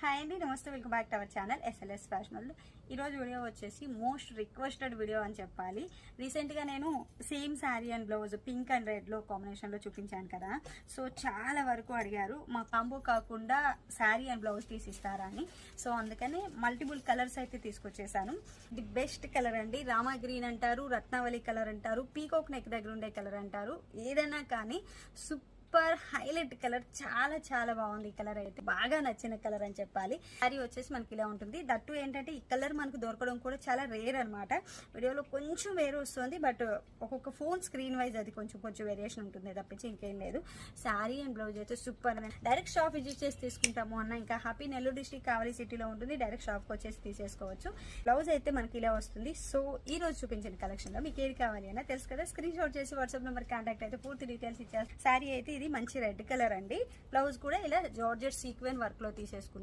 Hi అండి, నమస్తే. Welcome back to our channel SLS fashion. ఈరోజు వీడియో వచ్చేసి మోస్ట్ రిక్వెస్టెడ్ వీడియో అని చెప్పాలి. రీసెంట్గా నేను same sari and blouse pink and రెడ్లో కాంబినేషన్లో చూపించాను కదా. సో చాలా వరకు అడిగారు మా కాంబో కాకుండా శారీ అండ్ బ్లౌజ్ తీసిస్తారా అని. సో అందుకని మల్టిపుల్ కలర్స్ అయితే తీసుకొచ్చేసాను. ది బెస్ట్ కలర్ అండి. రామా గ్రీన్ అంటారు, రత్నావళి కలర్ అంటారు, పీకాక్ నెక్ దగ్గర ఉండే కలర్ అంటారు. ఏదైనా కానీ సూపర్ హైలైట్ కలర్, చాలా చాలా బాగుంది. ఈ కలర్ అయితే బాగా నచ్చిన కలర్ అని చెప్పాలి. సారీ వచ్చేసి మనకి ఇలా ఉంటుంది. దట్టు ఏంటంటే ఈ కలర్ మనకు దొరకడం కూడా చాలా రేర్ అనమాట. వీడియోలో కొంచెం వేరే వస్తుంది, బట్ ఒక్కొక్క ఫోన్ స్క్రీన్ వైజ్ అది కొంచెం వేరియేషన్ ఉంటుంది తప్పించి ఇంకేం లేదు. శారీ అండ్ బ్లౌజ్ అయితే సూపర్. డైరెక్ట్ షాప్ విజిట్ చేసి తీసుకుంటాము అన్న ఇంకా హ్యాపీ నెల్లూరు డిస్ట్రిక్ట్ కావలి సిటీలో ఉంటుంది. డైరెక్ట్ షాప్కి వచ్చేసి తీసేసుకోవచ్చు. బ్లౌజ్ అయితే మనకి ఇలా వస్తుంది. సో ఈ రోజు చూపించిన కలెక్షన్ లో మీకు ఏది కావాలి అన్న తెలుసు కదా. స్క్రీన్ షాట్ చేసి వాట్సాప్ నెంబర్ కాంటాక్ట్ అయితే పూర్తి డీటెయిల్స్ ఇచ్చారు. శారీ అయితే ఇది మంచి రెడ్ కలర్ అండి. బ్లౌజ్ కూడా ఇలా జార్జెట్ సీక్వెన్ వర్క్ లో తీసేసుకున్నాం.